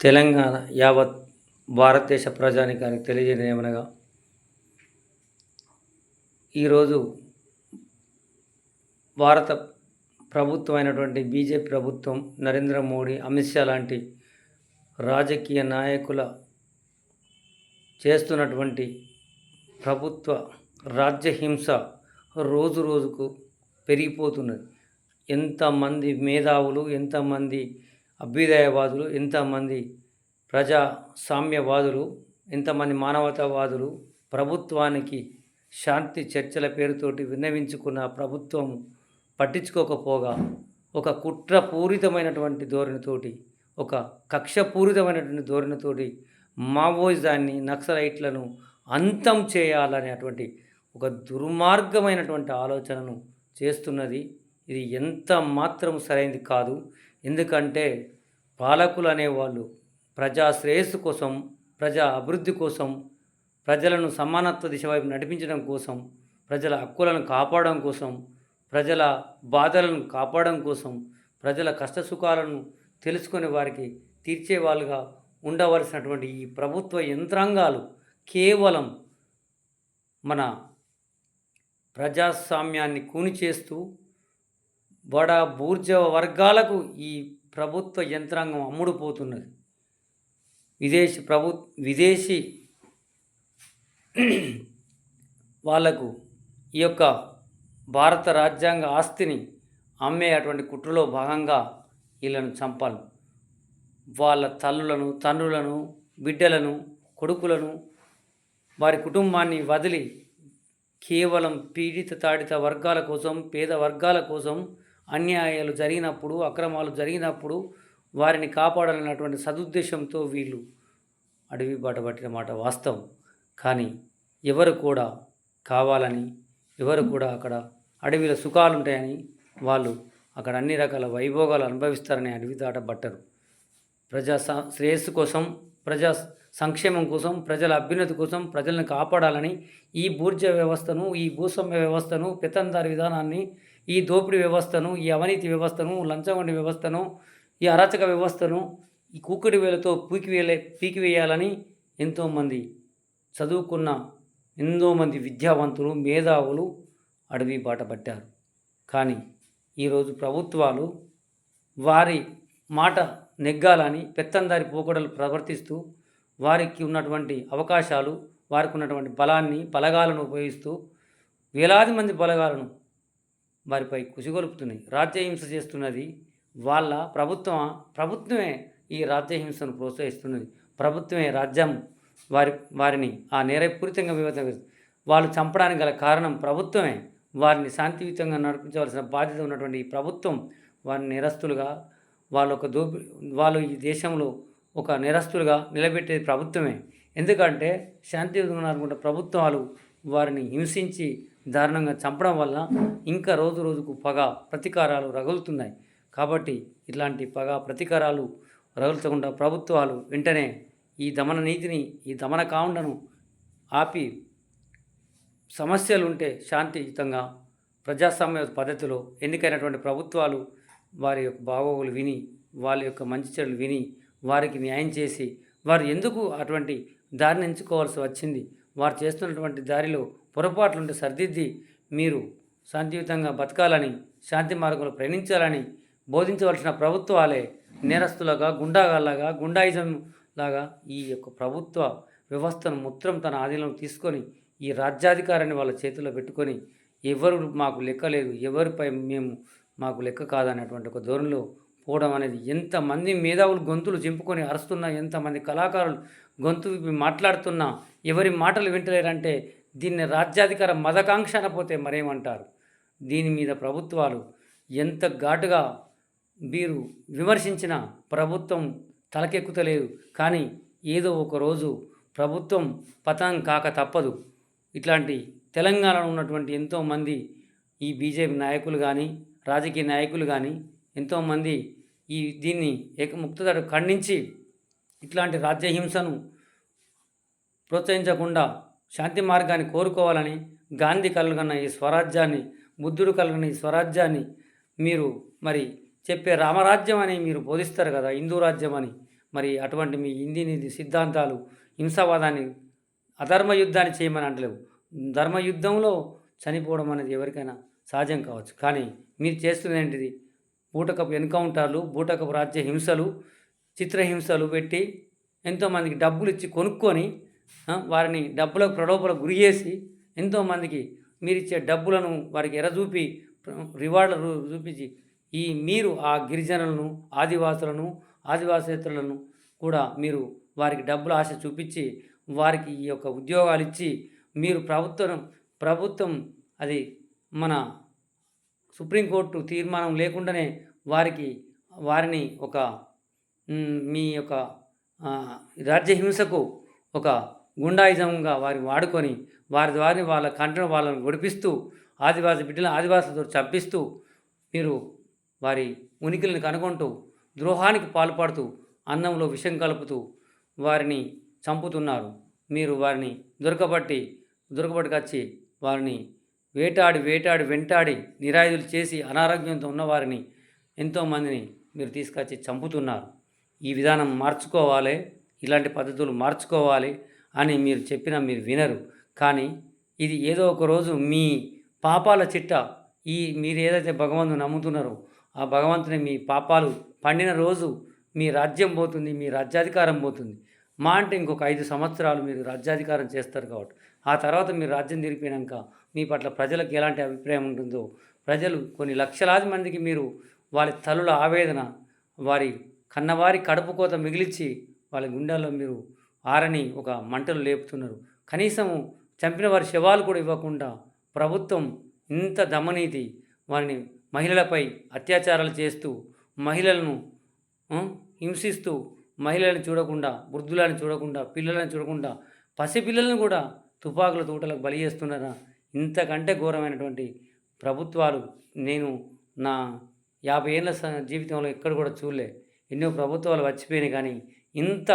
తెలంగాణ యావత్ భారతదేశ ప్రజానీకానికి తెలియజేయమనగా ఈరోజు భారత ప్రభుత్వమైనటువంటి బీజేపీ ప్రభుత్వం నరేంద్ర మోడీ, అమిత్ షా లాంటి రాజకీయ నాయకుల చేస్తున్నటువంటి ప్రభుత్వ రాజ్యహింస రోజు రోజుకు పెరిగిపోతున్నది. ఎంతమంది మేధావులు, ఎంతమంది అభ్యుదయవాదులు, ఎంతమంది ప్రజాస్వామ్యవాదులు, ఎంతమంది మానవతావాదులు ప్రభుత్వానికి శాంతి చర్చల పేరుతోటి విన్నవించుకున్న ప్రభుత్వం పట్టించుకోకపోగా ఒక కుట్రపూరితమైనటువంటి ధోరణితోటి, ఒక కక్షపూరితమైనటువంటి ధోరణితోటి మావోయిజాన్ని, నక్సలైట్లను అంతం చేయాలనేటువంటి ఒక దుర్మార్గమైనటువంటి ఆలోచనను చేస్తున్నది. ఇది ఎంత మాత్రం సరైనది కాదు. ఎందుకంటే పాలకులు అనేవాళ్ళు ప్రజా శ్రేయస్సు కోసం, ప్రజా అభివృద్ధి కోసం, ప్రజలను సమానత్వ దిశ వైపు నడిపించడం కోసం, ప్రజల హక్కులను కాపాడడం కోసం, ప్రజల బాధలను కాపాడడం కోసం, ప్రజల కష్టసుఖాలను తెలుసుకునే వారికి తీర్చే వాళ్ళుగా ఉండవలసినటువంటి ఈ ప్రభుత్వ యంత్రాంగాలు కేవలం మన ప్రజాస్వామ్యాన్ని కూని చేస్తూ బడా బూర్జవ వర్గాలకు ఈ ప్రభుత్వ యంత్రాంగం అమ్ముడుపోతున్నది. విదేశీ వాళ్లకు ఈ యొక్క భారత రాజ్యాంగ ఆస్తిని అమ్మే అటువంటి కుట్రలో భాగంగా వీళ్ళను చంపాలి. వాళ్ళ తల్లులను, తండ్రులను, బిడ్డలను, కొడుకులను, వారి కుటుంబాన్ని వదిలి కేవలం పీడిత తాడిత వర్గాల కోసం, పేద వర్గాల కోసం అన్యాయాలు జరిగినప్పుడు, అక్రమాలు జరిగినప్పుడు వారిని కాపాడాలన్నటువంటి సదుద్దేశంతో వీళ్ళు అడవి బాట పట్టిన మాట వాస్తవం. కానీ ఎవరు కూడా కావాలని, ఎవరు కూడా అక్కడ అడవిలో సుఖాలు ఉంటాయని, వాళ్ళు అక్కడ అన్ని రకాల వైభోగాలు అనుభవిస్తారని అడవి దాట పట్టరు. ప్రజా శ్రేయస్సు కోసం, ప్రజా సంక్షేమం కోసం, ప్రజల అభ్యున్నతి కోసం, ప్రజలను కాపాడాలని ఈ బూర్జ వ్యవస్థను, ఈ భూస్వామ్య వ్యవస్థను, పెత్తందారి విధానాన్ని, ఈ దోపిడీ వ్యవస్థను, ఈ అవినీతి వ్యవస్థను, లంచగొండి వ్యవస్థను, ఈ అరాచక వ్యవస్థను ఈ కూకటి వేలతో పీకివేయాలని ఎంతోమంది చదువుకున్న, ఎంతోమంది విద్యావంతులు, మేధావులు అడవి బాట పట్టారు. కానీ ఈరోజు ప్రభుత్వాలు వారి మాట నెగ్గాలని పెత్తందారి పోకడలు ప్రవర్తిస్తూ, వారికి ఉన్నటువంటి అవకాశాలు, వారికి ఉన్నటువంటి బలగాలను ఉపయోగిస్తూ వేలాది మంది బలగాలను వారిపై కుసిగొలుపుతున్నాయి. రాజ్యహింస చేస్తున్నది వాళ్ళ ప్రభుత్వమే ఈ రాజ్యహింసను ప్రోత్సహిస్తున్నది. ప్రభుత్వమే రాజ్యం వారిని ఆ నేరపూరితంగా వాళ్ళు చంపడానికి గల కారణం ప్రభుత్వమే. వారిని శాంతియుతంగా నడిపించవలసిన బాధ్యత ఉన్నటువంటి ఈ ప్రభుత్వం వారిని నేరస్తులుగా, వాళ్ళు ఈ దేశంలో ఒక నేరస్తులుగా నిలబెట్టేది ప్రభుత్వమే. ఎందుకంటే శాంతియుతంగా అనుకుంటే ప్రభుత్వాలు వారిని హింసించి దారుణంగా చంపడం వల్ల ఇంకా రోజు రోజుకు పగ ప్రతీకారాలు రగులుతున్నాయి. కాబట్టి ఇట్లాంటి పగ ప్రతీకారాలు రగుల్చకుండా ప్రభుత్వాలు వెంటనే ఈ దమన నీతిని, ఈ దమన కాండను ఆపి సమస్యలు ఉంటే శాంతియుతంగా ప్రజాస్వామ్య పద్ధతిలో ఎన్నికైనటువంటి ప్రభుత్వాలు వారి యొక్క బాగోగులు విని, వాళ్ళ యొక్క మంచి చెడులు విని, వారికి న్యాయం చేసి, వారు ఎందుకు అటువంటి దారిని ఎంచుకోవాల్సి వచ్చింది, వారు చేస్తున్నటువంటి దారిలో పొరపాట్లుంటే సరిదిద్ది మీరు శాంతియుతంగా బతకాలని, శాంతి మార్గంలో ప్రయాణించాలని బోధించవలసిన ప్రభుత్వాలే నేరస్తులుగా, గుండాగాల్లాగా, గుండాయిజం లాగా ఈ యొక్క ప్రభుత్వ వ్యవస్థను మొత్తం తన ఆధీనంలో తీసుకొని ఈ రాజ్యాధికారాన్ని వాళ్ళ చేతుల్లో పెట్టుకొని ఎవరు మాకు లెక్క లేదు, ఎవరిపై మాకు లెక్క కాదనేటువంటి ఒక ధోరణిలో పోవడం అనేది, ఎంతమంది మేధావులు గొంతులు చింపుకొని అరుస్తున్నా, ఎంతమంది కళాకారులు గొంతు విప్పి మాట్లాడుతున్నా ఎవరి మాటలు వింటలేరంటే దీన్ని రాజ్యాధికార మదకాంక్ష అనపోతే మరేమంటారు? దీని మీద ప్రభుత్వాలు ఎంత ఘాటుగా వీరు విమర్శించిన ప్రభుత్వం తలకెక్కుతలేదు. కానీ ఏదో ఒకరోజు ప్రభుత్వం పతనం కాక తప్పదు. ఇట్లాంటి తెలంగాణలో ఉన్నటువంటి ఎంతోమంది ఈ బీజేపీ నాయకులు కానీ, రాజకీయ నాయకులు కానీ ఎంతోమంది దీన్ని ముక్తదారు ఖండించి ఇట్లాంటి రాజ్యహింసను ప్రోత్సహించకుండా శాంతి మార్గాన్ని కోరుకోవాలని, గాంధీ కలగన్న ఈ స్వరాజ్యాన్ని, బుద్ధుడు కలగన్న ఈ స్వరాజ్యాన్ని మీరు మరి చెప్పే రామరాజ్యం అని మీరు బోధిస్తారు కదా, హిందూ రాజ్యం అని, మరి అటువంటి మీ హిందీ నీతి సిద్ధాంతాలు హింసావాదాన్ని అధర్మ యుద్ధాన్ని చేయమని అంటలేవు. ధర్మ యుద్ధంలో చనిపోవడం అనేది ఎవరికైనా సహజం కావచ్చు. కానీ మీరు చేస్తున్నది ఏంటిది? బూటకపు ఎన్కౌంటర్లు, బూటకపు రాజ్య హింసలు, చిత్రహింసలు పెట్టి ఎంతోమందికి డబ్బులు ఇచ్చి కొనుక్కొని వారిని డబ్బులకు ప్రలోభాలకు గురి చేసి ఎంతోమందికి మీరిచ్చే డబ్బులను వారికి ఎరచూపి రివార్డులు చూపించి మీరు ఆ గిరిజనులను, ఆదివాసేతరులను కూడా మీరు వారికి డబ్బుల ఆశ చూపించి వారికి ఈ యొక్క ఉద్యోగాలు ఇచ్చి మీరు ప్రభుత్వం అది మన సుప్రీంకోర్టు తీర్మానం లేకుండానే వారిని ఒక మీ యొక్క రాజ్యహింసకు ఒక గుండాయిజంగా వారిని వాడుకొని వారి ద్వారా వాళ్ళ కంటను వాళ్ళని ఒడిపిస్తూ ఆదివాసి బిడ్డలను ఆదివాసులతో చంపిస్తూ మీరు వారి ఉనికిలను కనుగొంటూ ద్రోహానికి పాల్పడుతూ అన్నంలో విషం కలుపుతూ వారిని చంపుతున్నారు. మీరు వారిని దొరకబట్టుకొచ్చి వారిని వెంటాడి నిరాయుధులు చేసి అనారోగ్యంతో ఉన్నవారిని ఎంతోమందిని మీరు తీసుకొచ్చి చంపుతున్నారు. ఈ విధానం మార్చుకోవాలి, ఇలాంటి పద్ధతులు మార్చుకోవాలి అని మీరు చెప్పినా మీరు వినరు. కానీ ఇది ఏదో ఒక రోజు మీ పాపాల చిట్ట మీరు ఏదైతే భగవంతుని నమ్ముతున్నారో ఆ భగవంతుని మీ పాపాలు పండిన రోజు మీ రాజ్యం పోతుంది, మీ రాజ్యాధికారం పోతుంది. మా అంటే ఇంకొక 5 సంవత్సరాలు మీరు రాజ్యాధికారం చేస్తారు కాబట్టి ఆ తర్వాత మీరు రాజ్యం తిరిగిపోయాక మీ పట్ల ప్రజలకు ఎలాంటి అభిప్రాయం ఉంటుందో ప్రజలు కొన్ని లక్షలాది మందికి మీరు వారి తల్లుల ఆవేదన, వారి కన్నవారి కడుపు కోత మిగిలిచ్చి వాళ్ళ గుండెల్లో మీరు ఆరని ఒక మంటలు లేపుతున్నారు. కనీసము చంపిన వారి శవాలు కూడా ఇవ్వకుండా ప్రభుత్వం ఇంత దమనీతి వారిని మహిళలపై అత్యాచారాలు చేస్తూ మహిళలను హింసిస్తూ మహిళలను చూడకుండా, వృద్ధులను చూడకుండా, పిల్లలను చూడకుండా పసిపిల్లలను కూడా తుపాకుల తూటలకు బలి చేస్తున్నారా? ఇంతకంటే ఘోరమైనటువంటి ప్రభుత్వాలు నేను నా 50 ఏళ్ళ జీవితంలో ఎక్కడ కూడా చూడలే. ఎన్నో ప్రభుత్వాలు వచ్చిపోయినాయి కానీ ఇంత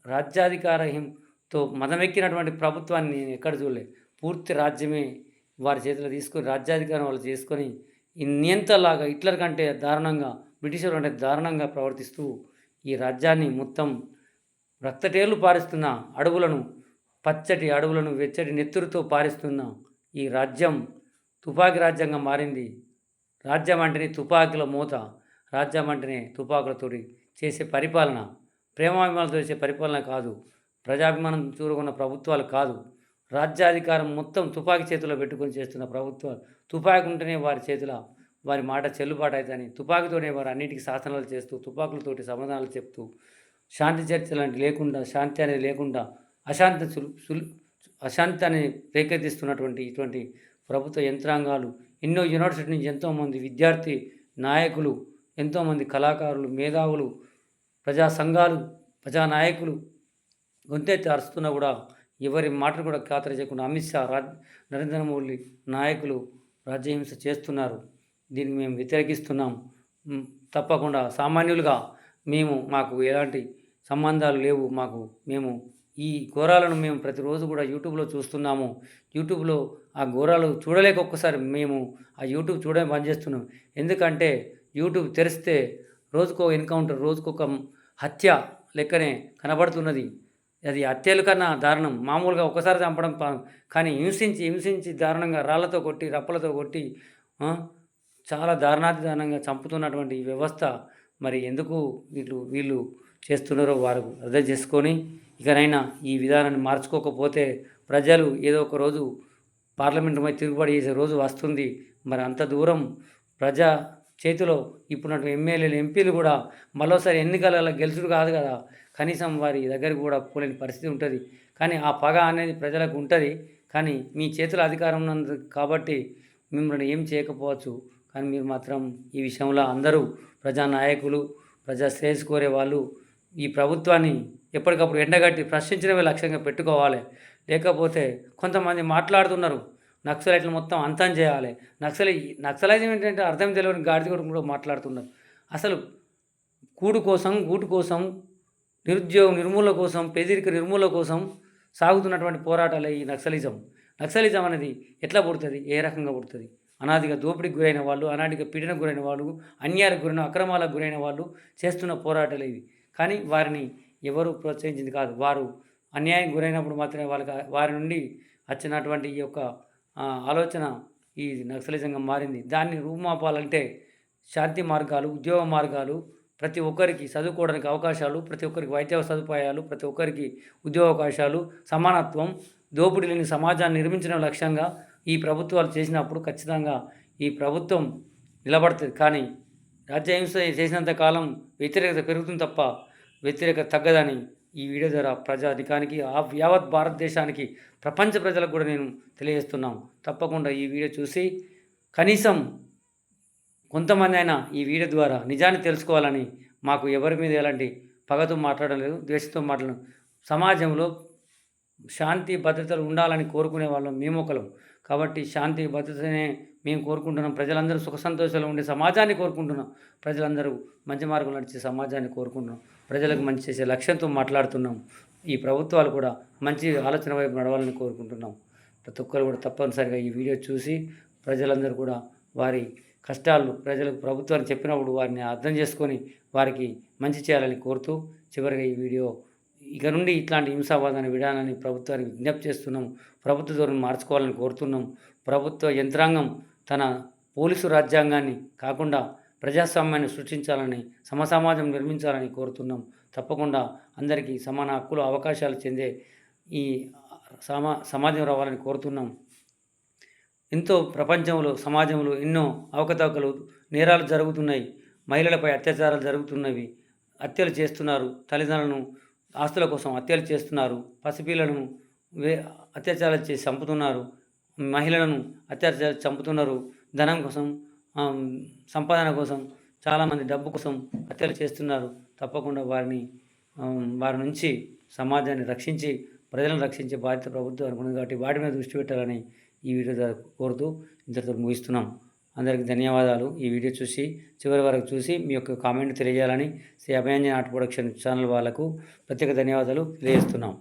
రాజ్యాధికారంతో మదమెక్కినటువంటి ప్రభుత్వాన్ని నేను ఎక్కడ చూడలే. పూర్తి రాజ్యమే వారి చేతిలో తీసుకొని రాజ్యాధికారం వాళ్ళు చేసుకొని నియంతలాగా హిట్లర్ కంటే దారుణంగా, బ్రిటిషర్ కంటే దారుణంగా ప్రవర్తిస్తూ ఈ రాజ్యాన్ని మొత్తం రక్తటేర్లు పారిస్తున్న పచ్చటి అడవులను వెచ్చటి నెత్తురుతో పారిస్తున్న ఈ రాజ్యం తుపాకీ రాజ్యంగా మారింది. రాజ్యం అంటేనే తుపాకీల మోత, రాజ్యం అంటేనే తుపాకులతోటి చేసే పరిపాలన, ప్రేమాభిమానాలతో చేసే పరిపాలన కాదు, ప్రజాభిమానం చూరుకున్న ప్రభుత్వాలు కాదు. రాజ్యాధికారం మొత్తం తుపాకీ చేతిలో పెట్టుకొని చేస్తున్న ప్రభుత్వాలు. తుపాకీ ఉంటేనే వారి మాట చెల్లుబాటు అవుతుందని తుపాకీతోనే వారు అన్నిటికీ శాసనాలు చేస్తూ తుపాకులతోటి సమాధానాలు చెప్తూ శాంతి చర్చలు అంటే లేకుండా, శాంతి అనేది లేకుండా అశాంతాన్ని రేకెత్తిస్తున్నటువంటి ఇటువంటి ప్రభుత్వ యంత్రాంగాలు ఎన్నో యూనివర్సిటీ నుంచి ఎంతోమంది విద్యార్థి నాయకులు, ఎంతోమంది కళాకారులు, మేధావులు, ప్రజా సంఘాలు, ప్రజానాయకులు గొంతెత్తి అరుస్తున్నా కూడా ఎవరి మాటలు కూడా ఖాతరు చేయకుండా అమిత్ షా, నరేంద్ర మోడీ నాయకులు రాజ్యహింస చేస్తున్నారు. దీన్ని మేము వ్యతిరేకిస్తున్నాం. తప్పకుండా సామాన్యులుగా మాకు ఎలాంటి సంబంధాలు లేవు. మేము ఈ ఘోరాలను మేము ప్రతిరోజు కూడా యూట్యూబ్లో చూస్తున్నాము. యూట్యూబ్లో ఆ ఘోరాలు చూడలేక ఒక్కసారి మేము ఆ యూట్యూబ్ చూడడం బంద్ చేస్తున్నాం. ఎందుకంటే యూట్యూబ్ తెరిస్తే రోజుకో ఎన్కౌంటర్, రోజుకొక హత్య లెక్కనే కనబడుతున్నది. అది హత్యల కన్నా దారుణం. మామూలుగా ఒక్కసారి చంపడం కానీ హింసించి దారుణంగా రాళ్లతో కొట్టి, రప్పలతో కొట్టి చాలా దారుణంగా చంపుతున్నటువంటి ఈ వ్యవస్థ మరి ఎందుకు వీళ్ళు చేస్తున్నారో వారు అర్థం చేసుకొని ఇకనైనా ఈ విధానాన్ని మార్చుకోకపోతే ప్రజలు ఏదో ఒక రోజు పార్లమెంటు మీద తిరుగుబాటు చేసే రోజు వస్తుంది. మరి అంత దూరం ప్రజా చేతిలో ఇప్పుడున్నటువంటి ఎమ్మెల్యేలు, ఎంపీలు కూడా మరోసారి ఎన్నికలలో గెలుచుడు కాదు కదా, కనీసం వారి దగ్గరికి కూడా పోలేని పరిస్థితి ఉంటుంది. కానీ ఆ పగ అనేది ప్రజలకు ఉంటుంది. కానీ మీ చేతిలో అధికారం ఉన్నది కాబట్టి మిమ్మల్ని ఏం చేయకపోవచ్చు. కానీ మీరు మాత్రం ఈ విషయంలో అందరూ ప్రజానాయకులు, ప్రజా శ్రేయస్సు కోరే వాళ్ళు ఈ ప్రభుత్వాన్ని ఎప్పటికప్పుడు ఎండగట్టి ప్రశ్నించడమే లక్ష్యంగా పెట్టుకోవాలి. లేకపోతే కొంతమంది మాట్లాడుతున్నారు నక్సలైట్లు మొత్తం అంతం చేయాలి. నక్సలైజం ఏంటంటే అర్థం తెలియని గాడిద కొడుకు కూడా మాట్లాడుతున్నారు. అసలు గూడు కోసం నిరుద్యోగ నిర్మూలన కోసం, పేదరిక నిర్మూలన కోసం సాగుతున్నటువంటి పోరాటాలే ఈ నక్సలిజం. నక్సలిజం అనేది ఎట్లా పుడుతుంది, ఏ రకంగా పుడుతుంది? అనాదిగా దోపిడీకి గురైన వాళ్ళు, అనాదిగా పీడనకు గురైన వాళ్ళు, అన్యాయాలకు గురైన, అక్రమాలకు గురైన వాళ్ళు చేస్తున్న పోరాటాలు ఇవి. కానీ వారిని ఎవరు ప్రోత్సహించింది కాదు. వారు అన్యాయం గురైనప్పుడు మాత్రమే వారి నుండి వచ్చినటువంటి ఈ యొక్క ఆలోచన ఈ నక్సలిజంగా మారింది. దాన్ని రూపుమాపాలంటే శాంతి మార్గాలు, ఉద్యోగ మార్గాలు, ప్రతి ఒక్కరికి చదువుకోవడానికి అవకాశాలు, ప్రతి ఒక్కరికి వైద్య సదుపాయాలు, ప్రతి ఒక్కరికి ఉద్యోగావకాశాలు, సమానత్వం, దోపిడీ లేని సమాజాన్ని నిర్మించడం లక్ష్యంగా ఈ ప్రభుత్వాలు చేసినప్పుడు ఖచ్చితంగా ఈ ప్రభుత్వం నిలబడుతుంది. కానీ రాజ్యహింస చేసినంత కాలం వ్యతిరేకత పెరుగుతుంది తప్ప వ్యతిరేకత తగ్గదని ఈ వీడియో ద్వారా ప్రజాధికానికి యావత్ భారతదేశానికి ప్రపంచ ప్రజలకు కూడా నేను తెలియజేస్తున్నాను. తప్పకుండా ఈ వీడియో చూసి కనీసం కొంతమంది అయినా ఈ వీడియో ద్వారా నిజాన్ని తెలుసుకోవాలని, మాకు ఎవరి మీద ఎలాంటి పగతో మాట్లాడడం లేదు, ద్వేషంతో మాట్లాడడం, సమాజంలో శాంతి భద్రతలు ఉండాలని కోరుకునే వాళ్ళం మేము ఒకలం. కాబట్టి శాంతి భద్రతనే మేము కోరుకుంటున్నాం. ప్రజలందరూ సుఖ సంతోషాలు ఉండే సమాజాన్ని కోరుకుంటున్నాం. ప్రజలందరూ మంచి మార్గంలో నడిచే సమాజాన్ని కోరుకుంటున్నాం. ప్రజలకు మంచి చేసే లక్ష్యంతో మాట్లాడుతున్నాం. ఈ ప్రభుత్వాలు కూడా మంచి ఆలోచన వైపు నడవాలని కోరుకుంటున్నాం. ప్రతి ఒక్కరు కూడా తప్పనిసరిగా ఈ వీడియో చూసి ప్రజలందరూ కూడా వారి కష్టాలు ప్రజలకు ప్రభుత్వాన్ని చెప్పినప్పుడు వారిని అర్థం చేసుకొని వారికి మంచి చేయాలని కోరుతూ చివరిగా ఈ వీడియో ఇక నుండి ఇట్లాంటి హింసావాదాన్ని విధానాన్ని ప్రభుత్వానికి విజ్ఞప్తి చేస్తున్నాం. ప్రభుత్వ ధోరణి మార్చుకోవాలని కోరుతున్నాం. ప్రభుత్వ యంత్రాంగం తన పోలీసు రాజ్యాంగాన్ని కాకుండా ప్రజాస్వామ్యాన్ని సృష్టించాలని, సమసమాజం నిర్మించాలని కోరుతున్నాం. తప్పకుండా అందరికీ సమాన హక్కులు, అవకాశాలు చెందే ఈ సమాజం రావాలని కోరుతున్నాం. ఎంతో ప్రపంచంలో సమాజంలో ఎన్నో అవకతవకలు, నేరాలు జరుగుతున్నాయి. మహిళలపై అత్యాచారాలు జరుగుతున్నవి. హత్యలు చేస్తున్నారు. తల్లిదండ్రులను ఆస్తుల కోసం హత్యలు చేస్తున్నారు. పసిపిల్లలను అత్యాచారాలు చేసి చంపుతున్నారు. మహిళలను అత్యాచారాలు చంపుతున్నారు. ధనం కోసం, సంపాదన కోసం, చాలామంది డబ్బు కోసం హత్యలు చేస్తున్నారు. తప్పకుండా వారి నుంచి సమాజాన్ని రక్షించి ప్రజలను రక్షించే బాధ్యత ప్రభుత్వానికి ఉంది. కాబట్టి వాటి మీద దృష్టి పెట్టాలని ఈ వీడియో ద్వారా కోరుతూ ఇంతటితో ముగిస్తున్నాం. అందరికీ ధన్యవాదాలు. ఈ వీడియో చూసి చివరి వరకు చూసి మీ యొక్క కామెంట్ తెలియజేయాలని శ్రీ అభయాంజన్ ఆర్ట్ ప్రొడక్షన్ ఛానల్ వాళ్ళకు ప్రత్యేక ధన్యవాదాలు తెలియజేస్తున్నాం.